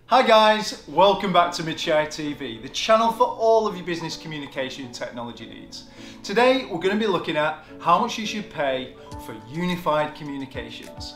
Hi guys, welcome back to Midshire TV, the channel for all of your business communication technology needs. Today we're going to be looking at how much you should pay for unified communications.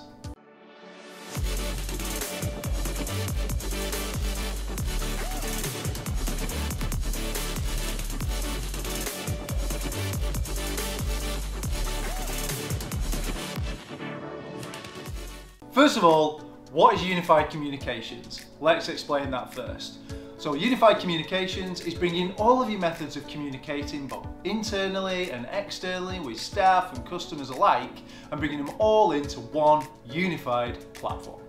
First of all, what is unified communications? Let's explain that first. So unified communications is bringing all of your methods of communicating both internally and externally with staff and customers alike and bringing them all into one unified platform.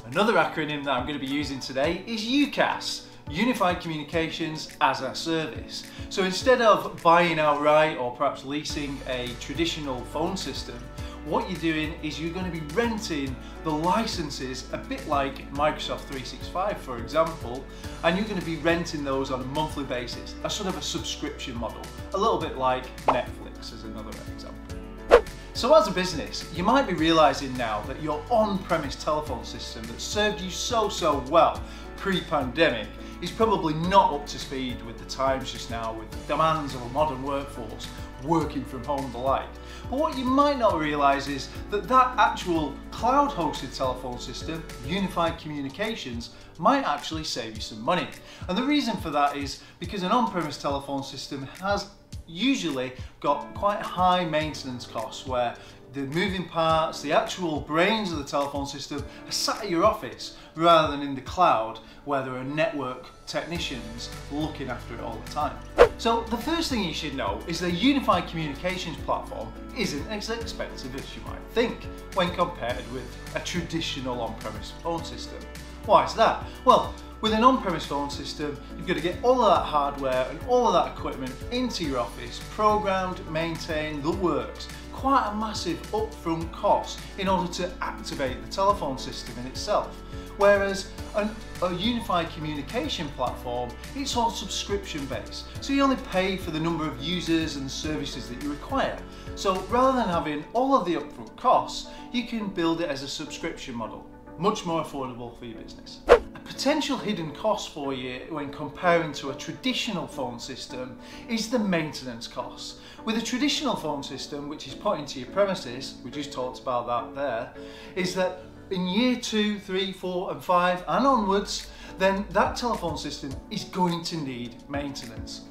Another acronym that I'm going to be using today is UcaaS, Unified Communications as a Service. So instead of buying outright or perhaps leasing a traditional phone system, what you're doing is you're going to be renting the licenses a bit like Microsoft 365 for example, and you're going to be renting those on a monthly basis, a sort of a subscription model, a little bit like Netflix as another example. So as a business, you might be realizing now that your on-premise telephone system that served you so well pre-pandemic is probably not up to speed with the times just now, with the demands of a modern workforce, working from home and the like. But what you might not realise is that that actual cloud-hosted telephone system, unified communications, might actually save you some money. And the reason for that is because an on-premise telephone system has usually got quite high maintenance costs where the moving parts, the actual brains of the telephone system are sat at your office rather than in the cloud where there are network technicians looking after it all the time. So the first thing you should know is the unified communications platform isn't as expensive as you might think when compared with a traditional on-premise phone system. Why is that? Well, with an on-premise phone system, you've got to get all of that hardware and all of that equipment into your office, programmed, maintained, the works. Quite a massive upfront cost in order to activate the telephone system in itself. Whereas a unified communication platform, it's all subscription based. So you only pay for the number of users and services that you require. So rather than having all of the upfront costs, you can build it as a subscription model. Much more affordable for your business. A potential hidden cost for you when comparing to a traditional phone system is the maintenance costs. With a traditional phone system, which is put into your premises, we just talked about that there, is that in year 2, 3, 4 and 5 and onwards, then that telephone system is going to need maintenance.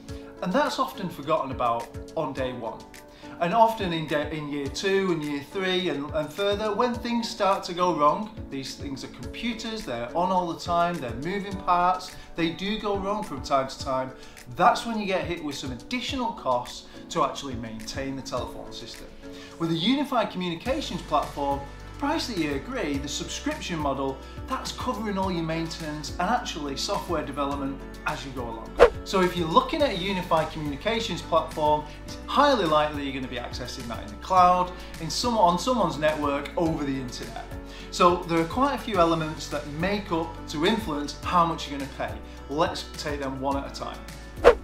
And that's often forgotten about on day one. And often in year 2 and year 3 and further, when things start to go wrong, these things are computers, they're on all the time, they're moving parts, they do go wrong from time to time, that's when you get hit with some additional costs to actually maintain the telephone system. With a unified communications platform, the price that you agree, the subscription model, that's covering all your maintenance and actually software development as you go along. So if you're looking at a unified communications platform, it's highly likely you're going to be accessing that in the cloud, on someone's network over the internet. So there are quite a few elements that make up to influence how much you're going to pay. Let's take them one at a time.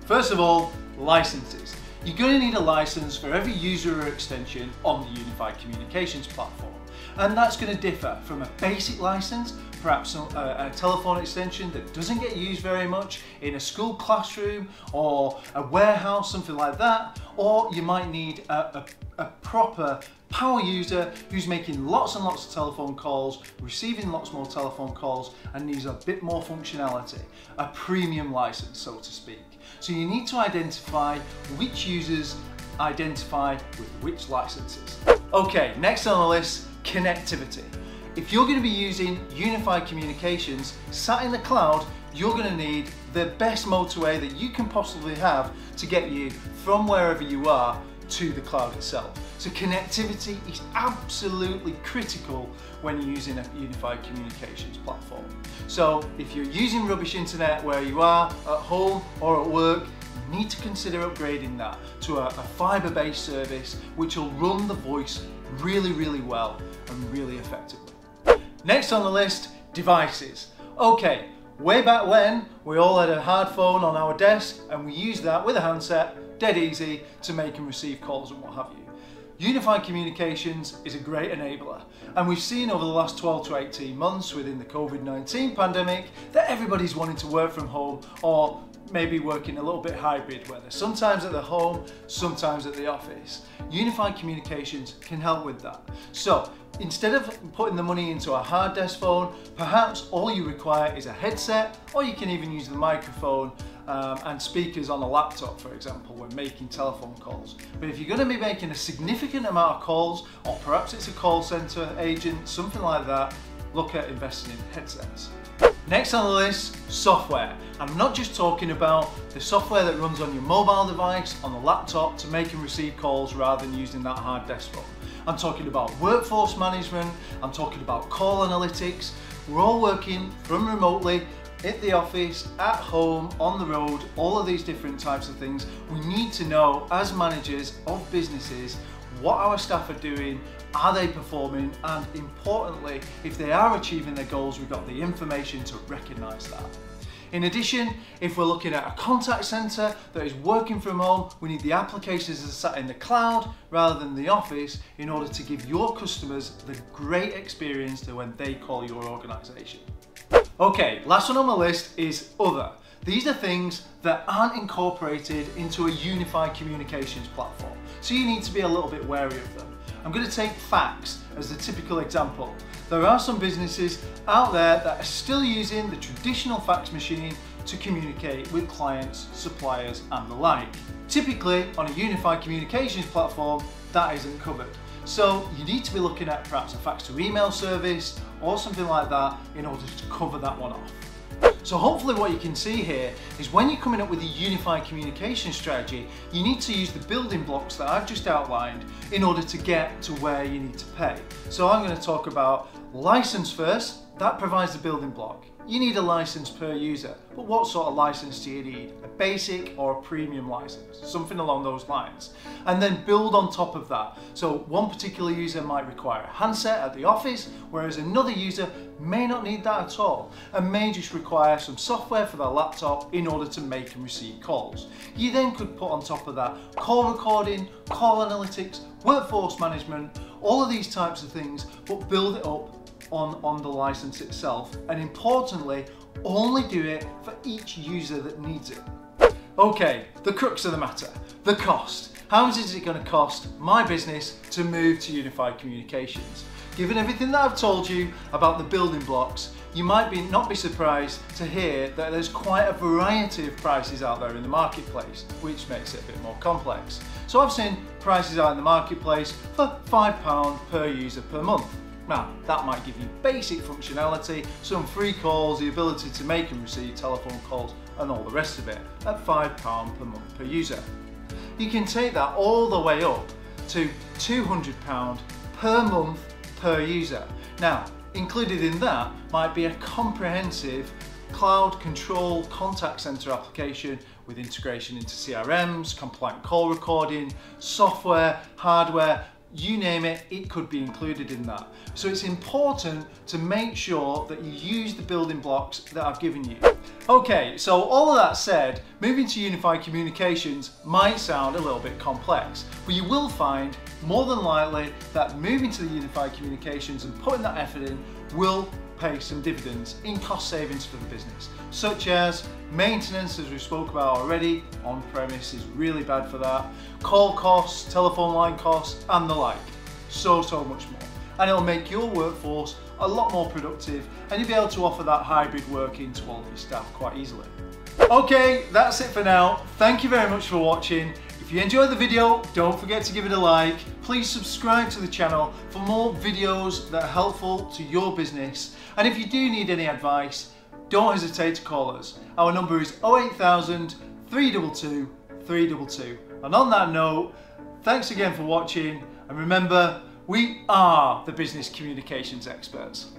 First of all, licenses. You're going to need a license for every user or extension on the unified communications platform. And that's going to differ from a basic license, perhaps a telephone extension that doesn't get used very much in a school classroom or a warehouse, something like that, or you might need a proper power user who's making lots and lots of telephone calls, receiving lots more telephone calls, and needs a bit more functionality, a premium license, so to speak. So you need to identify which users identify with which licenses. Okay, next on the list, connectivity. If you're going to be using unified communications sat in the cloud, you're going to need the best motorway that you can possibly have to get you from wherever you are to the cloud itself. So connectivity is absolutely critical when you're using a unified communications platform. So if you're using rubbish internet where you are, at home or at work, you need to consider upgrading that to a fibre-based service which will run the voice really well and really effectively. Next on the list, devices. Okay, way back when we all had a hard phone on our desk and we used that with a handset, dead easy, to make and receive calls and what have you. Unified communications is a great enabler, and we've seen over the last 12 to 18 months within the COVID-19 pandemic that everybody's wanting to work from home or maybe working a little bit hybrid, where they're sometimes at the home, sometimes at the office. Unified communications can help with that. So instead of putting the money into a hard desk phone, perhaps all you require is a headset, or you can even use the microphone and speakers on a laptop, for example, when making telephone calls. But if you're going to be making a significant amount of calls, or perhaps it's a call center agent, something like that, look at investing in headsets. Next on the list, software. I'm not just talking about the software that runs on your mobile device, on the laptop, to make and receive calls rather than using that hard desk phone. I'm talking about workforce management, I'm talking about call analytics. We're all working from remotely, at the office, at home, on the road, all of these different types of things. We need to know, as managers of businesses, what our staff are doing, are they performing, and importantly, if they are achieving their goals, we've got the information to recognise that. In addition, if we're looking at a contact centre that is working from home, we need the applications that are sat in the cloud rather than the office in order to give your customers the great experience to when they call your organisation. Okay, last one on my list is other. These are things that aren't incorporated into a unified communications platform, so you need to be a little bit wary of them. I'm going to take fax as the typical example. There are some businesses out there that are still using the traditional fax machine to communicate with clients, suppliers and the like. Typically on a unified communications platform, that isn't covered. So you need to be looking at perhaps a fax to email service or something like that in order to cover that one off. So hopefully what you can see here is when you're coming up with a unified communication strategy, you need to use the building blocks that I've just outlined in order to get to where you need to pay. So I'm going to talk about license first. That provides the building block. You need a license per user, but what sort of license do you need? A basic or a premium license? Something along those lines. And then build on top of that. So one particular user might require a handset at the office, whereas another user may not need that at all and may just require some software for their laptop in order to make and receive calls. You then could put on top of that call recording, call analytics, workforce management, all of these types of things, but build it up on the license itself, and importantly, only do it for each user that needs it. Okay, the crux of the matter, the cost. How much is it going to cost my business to move to unified communications? Given everything that I've told you about the building blocks, you might not be surprised to hear that there's quite a variety of prices out there in the marketplace, which makes it a bit more complex. So I've seen prices out in the marketplace for £5 per user per month. Now, that might give you basic functionality, some free calls, the ability to make and receive telephone calls, and all the rest of it at £5 per month per user. You can take that all the way up to £200 per month per user. Now, included in that might be a comprehensive cloud control contact center application with integration into CRMs, compliant call recording, software, hardware, you name it, it could be included in that. So it's important to make sure that you use the building blocks that I've given you. Okay, so all of that said, moving to unified communications might sound a little bit complex, but you will find more than likely that moving to the unified communications and putting that effort in will pay some dividends in cost savings for the business, such as maintenance, as we spoke about already. On-premise is really bad for that. Call costs, telephone line costs, and the like. So much more. And it'll make your workforce a lot more productive, and you'll be able to offer that hybrid working to all of your staff quite easily. Okay, that's it for now. Thank you very much for watching. If you enjoyed the video, don't forget to give it a like. Please subscribe to the channel for more videos that are helpful to your business. And if you do need any advice, don't hesitate to call us. Our number is 08000 322 322. And on that note, thanks again for watching, and remember, we are the business communications experts.